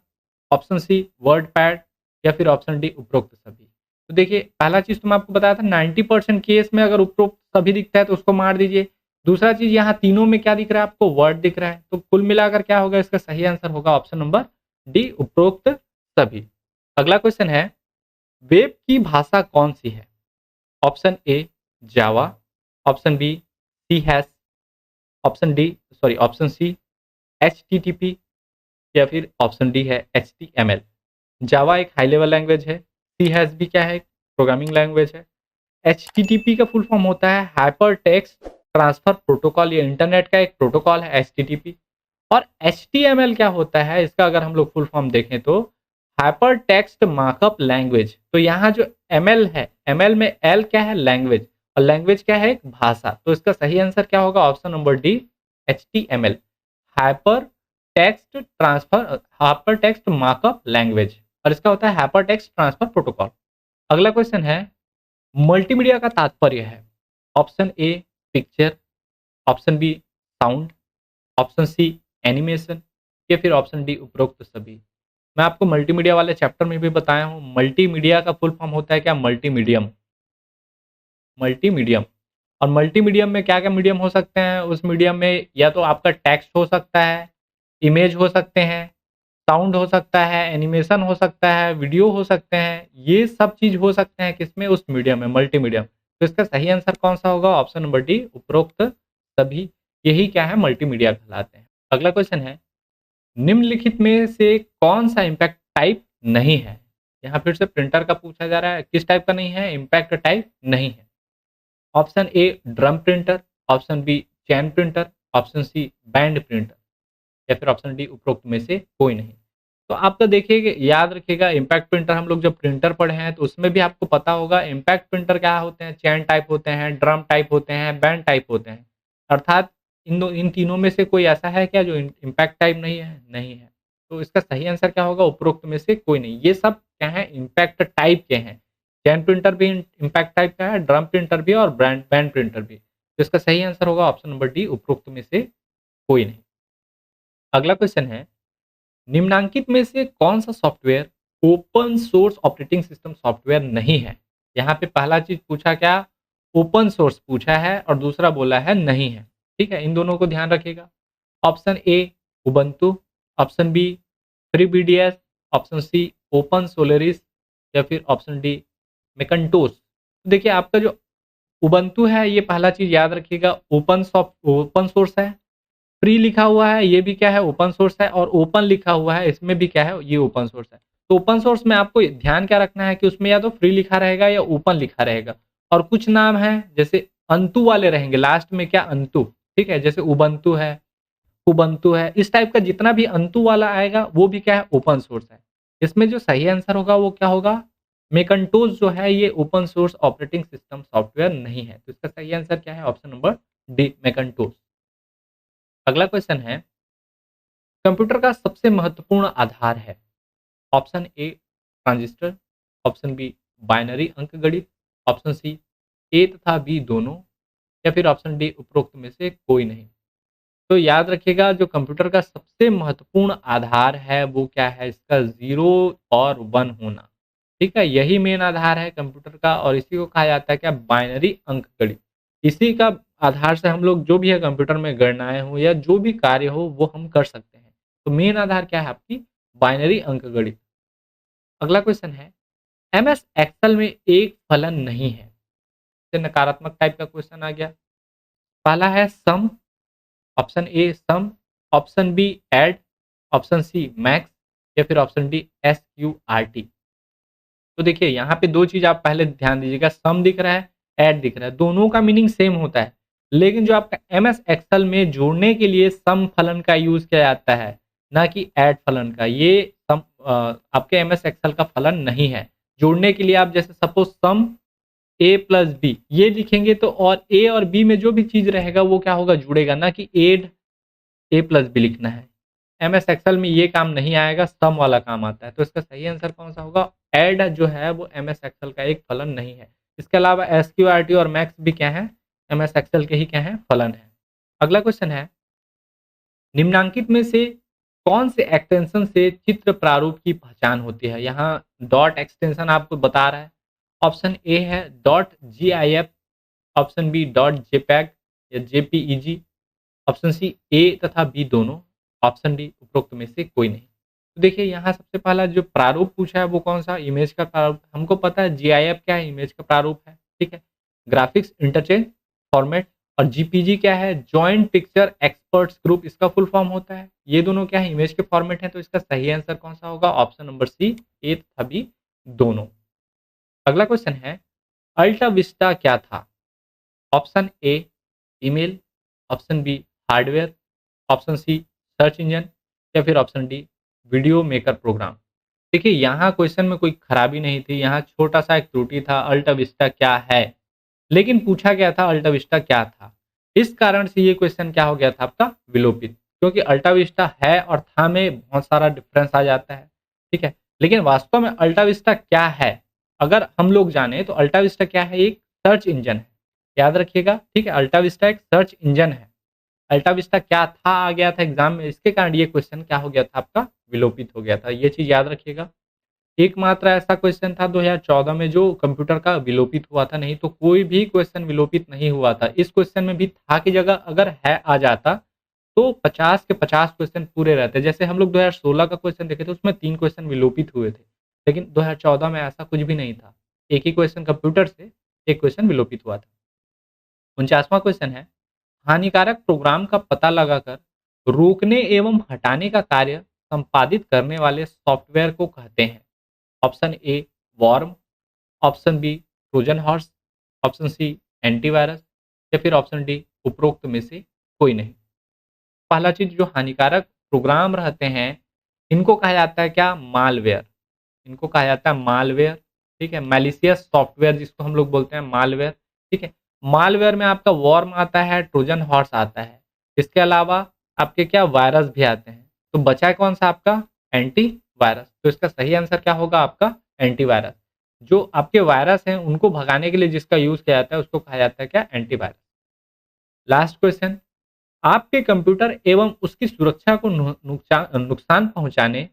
option C WordPad, या फिर ऑप्शन डी उपरोक्त सभी। तो देखिए, पहला चीज तो मैं आपको बताया था, 90% केस में अगर उपरोक्त सभी दिखता है तो उसको मार दीजिए। दूसरा चीज, यहाँ तीनों में क्या दिख रहा है आपको? वर्ड दिख रहा है। तो कुल मिलाकर क्या होगा? इसका सही आंसर होगा ऑप्शन नंबर डी, उपरोक्त सभी। अगला क्वेश्चन है, वेब की भाषा कौन सी है? Option A Java, option B C hash, option C HTTP, या फिर ऑप्शन डी है एचटीएमएल। जावा एक हाई लेवल लैंग्वेज है, सी हैश भी क्या है? प्रोग्रामिंग लैंग्वेज है। एचटीटीपी का फुल फॉर्म होता है हाइपर टेक्स्ट ट्रांसफर प्रोटोकॉल, ये इंटरनेट का एक प्रोटोकॉल है एचटीटीपी। और एचटीएमएल क्या होता है? इसका अगर हम लोग फुल फॉर्म देखें तो हाइपर टेक्स्ट मार्कअप लैंग्वेज। तो यहाँ जो एमएल है, एमएल में एल क्या है? लैंग्वेज, और लैंग्वेज क्या है? एक भाषा। तो इसका सही आंसर क्या होगा? Option number D, HTML, hyper hyper text markup language, और इसका होता है हाइपर टेक्स्ट ट्रांसफर प्रोटोकॉल। अगला क्वेश्चन है, मल्टीमीडिया का तात्पर्य है? Option A picture, option B sound, option C animation, या फिर ऑप्शन डी उपरोक्त सभी। मैं आपको मल्टीमीडिया वाले चैप्टर में भी बताया हूँ, मल्टीमीडिया का फुल फॉर्म होता है क्या? मल्टीमीडियम। मल्टीमीडियम, और मल्टीमीडियम में क्या क्या मीडियम हो सकते हैं? उस मीडियम में या तो आपका टेक्स्ट हो सकता है, इमेज हो सकते हैं, साउंड हो सकता है, एनिमेशन हो सकता है, वीडियो हो सकते हैं। ये सब चीज हो सकते हैं किसमें? उस मीडियम में, मल्टीमीडियम। तो इसका सही आंसर कौन सा होगा? ऑप्शन नंबर डी, उपरोक्त तभी यही क्या है मल्टीमीडिया कहलाते हैं। अगला क्वेश्चन है, निम्नलिखित में से कौन सा इम्पैक्ट टाइप नहीं है? यहाँ फिर से प्रिंटर का पूछा जा रहा है, किस टाइप का नहीं है? इम्पैक्ट टाइप नहीं है। Option A drum printer, option B chain printer, option C band printer, या फिर ऑप्शन डी उपरोक्त में से कोई नहीं। तो आपका देखिए याद रखिएगा, इम्पैक्ट प्रिंटर हम लोग जब प्रिंटर पढ़े हैं तो उसमें भी आपको पता होगा इम्पैक्ट प्रिंटर क्या होते हैं, चैन टाइप होते हैं, ड्रम टाइप होते हैं, बैंड टाइप होते हैं। अर्थात इन तीनों में से कोई ऐसा है क्या जो इम्पैक्ट टाइप नहीं है? नहीं है। तो इसका सही आंसर क्या होगा? उपरोक्त में से कोई नहीं। ये सब क्या है? इम्पैक्ट टाइप के हैं। चैन प्रिंटर भी इम्पैक्ट टाइप का है, ड्रम प्रिंटर भी और बैंड प्रिंटर भी। तो इसका सही आंसर होगा ऑप्शन नंबर डी, उपरोक्त में से कोई नहीं। अगला क्वेश्चन है, निम्नांकित में से कौन सा software open source operating system software नहीं है? यहाँ पे पहला चीज पूछा क्या? ओपन सोर्स पूछा है और दूसरा बोला है नहीं है। ठीक है, इन दोनों को ध्यान रखिएगा। Option A Ubuntu, option B FreeBSD, option C open Solaris, या फिर ऑप्शन डी मैकिन्टोश। देखिए आपका जो उबंटू है, ये पहला चीज याद रखिएगा, ओपन सोर्स है। फ्री लिखा हुआ है, ये भी क्या है? ओपन सोर्स है। और ओपन लिखा हुआ है, इसमें भी क्या है? ये ओपन सोर्स है। तो ओपन सोर्स में आपको ध्यान क्या रखना है कि उसमें या तो फ्री लिखा रहेगा या ओपन लिखा रहेगा। और कुछ नाम है जैसे अंतु वाले रहेंगे, लास्ट में क्या? अंतु। ठीक है, जैसे उबंतु है, कुबंतु है, इस टाइप का जितना भी अंतु वाला आएगा वो भी क्या है? ओपन सोर्स है। इसमें जो सही आंसर होगा वो क्या होगा? मैकिन्टोश जो है ये open source operating system software नहीं है। तो इसका सही आंसर क्या है? Option number D Macintosh. अगला क्वेश्चन है, कंप्यूटर का सबसे महत्वपूर्ण आधार है? Option A transistor, option B binary अंकगणित, ऑप्शन सी ए तथा बी दोनों, या फिर ऑप्शन डी उपरोक्त में से कोई नहीं। तो याद रखिएगा, जो कंप्यूटर का सबसे महत्वपूर्ण आधार है वो क्या है? इसका 0 और 1 होना। ठीक है, यही मेन आधार है कंप्यूटर का, और इसी को कहा जाता है क्या? बाइनरी अंकगणित। इसी का आधार से हम लोग जो भी है कंप्यूटर में गणनाएं हो या जो भी कार्य हो वो हम कर सकते हैं। तो मेन आधार क्या है आपकी? बाइनरी अंकगणित। अगला क्वेश्चन है, MS एक्सेल में एक फलन नहीं है। ये नकारात्मक टाइप का क्वेश्चन आ गया। पहला है sum, option A sum, option B add, option C max, या फिर ऑप्शन डी SQRT। तो देखिए यहाँ पे दो चीज आप पहले ध्यान दीजिएगा, सम दिख रहा है, ऐड दिख रहा है, दोनों का मीनिंग सेम होता है। लेकिन जो आपका MS एक्सेल में जोड़ने के लिए सम फलन का यूज किया जाता है, ना कि ऐड फलन का। ये सम आपके MS एक्सेल का फलन नहीं है। जोड़ने के लिए आप जैसे suppose sum A plus B ये लिखेंगे तो, और ए और बी में जो भी चीज रहेगा वो क्या होगा? जुड़ेगा, ना कि एड A प्लस बी लिखना है। MS एक्सेल में ये काम नहीं आएगा, सम वाला काम आता है। तो इसका सही आंसर कौन सा होगा? ऐड जो है वो MS एक्सेल का एक फलन नहीं है। इसके अलावा SQRT और मैक्स भी क्या है? MS एक्सेल के ही क्या है? फलन है। अगला क्वेश्चन है, निम्नांकित में से कौन से एक्सटेंशन से चित्र प्रारूप की पहचान होती है? यहाँ डॉट एक्सटेंशन आपको बता रहा है। ऑप्शन ए है dot GIF, option B dot JPEG या JPEG, ऑप्शन सी ए तथा बी दोनों, ऑप्शन डी उपरोक्त में से कोई नहीं। तो देखिए यहाँ सबसे पहला जो प्रारूप पूछा है वो कौन सा? इमेज का प्रारूप। हमको पता है GIF क्या है? इमेज का प्रारूप है। ठीक है, ग्राफिक्स इंटरचेंज फॉर्मेट। और JPG क्या है? जॉइंट पिक्चर एक्सपर्ट्स ग्रुप, इसका फुल फॉर्म होता है। ये दोनों क्या है? इमेज के फॉर्मेट है। तो इसका सही आंसर कौन सा होगा? ऑप्शन नंबर सी, ए तथा बी दोनों। अगला क्वेश्चन है, अल्टा विस्टा क्या था? Option A email, option B hardware, option C search engine, या फिर option D video maker program. देखिए यहाँ क्वेश्चन में कोई खराबी नहीं थी, यहाँ छोटा सा एक त्रुटि था, अल्टा विस्टा क्या है। लेकिन पूछा गया था अल्टा विस्टा क्या था, इस कारण से ये क्वेश्चन क्या हो गया था आपका? विलोपित। क्योंकि अल्टा विस्टा है और था में बहुत सारा डिफरेंस आ जाता है। ठीक है, लेकिन वास्तव में अल्टा विस्टा क्या है अगर हम लोग जाने तो अल्टा विस्टा क्या है? एक सर्च इंजन है। याद रखिएगा, ठीक है, अल्टा विस्टा एक सर्च इंजन है। अल्टा विस्टा क्या था आ गया था एग्जाम में, इसके कारण ये क्वेश्चन क्या हो गया था आपका? विलोपित हो गया था। ये चीज याद रखिएगा। एकमात्र ऐसा क्वेश्चन था 2014 में जो कंप्यूटर का विलोपित हुआ था, नहीं तो कोई भी क्वेश्चन विलोपित नहीं हुआ था। इस क्वेश्चन में भी था की जगह अगर है आ जाता तो 50 के 50 क्वेश्चन पूरे रहते। जैसे हम लोग 2016 का क्वेश्चन देखे थे, उसमें 3 क्वेश्चन विलोपित हुए थे, लेकिन 2014 में ऐसा कुछ भी नहीं था। एक ही क्वेश्चन कंप्यूटर से एक क्वेश्चन विलोपित हुआ था। 49वां क्वेश्चन है, हानिकारक प्रोग्राम का पता लगाकर रोकने एवं हटाने का कार्य संपादित करने वाले सॉफ्टवेयर को कहते हैं। Option A worm, option B Trojan horse, option C antivirus या फिर ऑप्शन डी उपरोक्त में से कोई नहीं। पहला चीज, जो हानिकारक प्रोग्राम रहते हैं इनको कहा जाता है क्या? मालवेयर। इनको कहा जाता है मालवेयर। ठीक है, मैलिशियस सॉफ्टवेयर जिसको हम लोग बोलते हैं मालवेयर। ठीक है, मालवेयर में आपका वॉर्म आता है, ट्रोजन हॉर्स आता है, इसके अलावा आपके क्या वायरस भी आते हैं। तो बचा है कौन सा आपका? Anti virus. तो इसका सही आंसर क्या होगा आपका? एंटीवायरस। जो आपके वायरस हैं उनको भगाने के लिए जिसका यूज किया जाता है उसको कहा जाता है क्या? एंटीवायरस। लास्ट क्वेश्चन, आपके कंप्यूटर एवं उसकी सुरक्षा को नुकसान पहुंचाने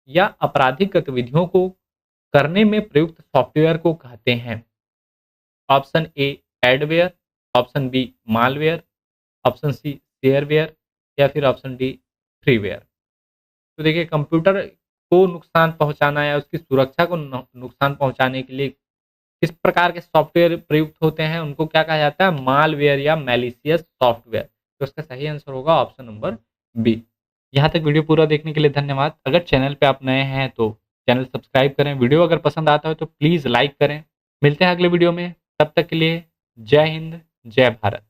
या आपराधिक गतिविधियों को करने में प्रयुक्त सॉफ्टवेयर को कहते हैं। Option A adware, option B malware, option C shareware या फिर ऑप्शन डी फ्रीवेयर। तो देखिए, कंप्यूटर को नुकसान पहुंचाना या उसकी सुरक्षा को नुकसान पहुंचाने के लिए किस प्रकार के सॉफ्टवेयर प्रयुक्त होते हैं उनको क्या कहा जाता है? मालवेयर या मैलिशियस सॉफ्टवेयर। तो इसका सही आंसर होगा ऑप्शन नंबर बी। यहाँ तक वीडियो पूरा देखने के लिए धन्यवाद। अगर चैनल पे आप नए हैं तो चैनल सब्सक्राइब करें। वीडियो अगर पसंद आता है तो प्लीज़ लाइक करें। मिलते हैं अगले वीडियो में, तब तक के लिए जय हिंद, जय भारत।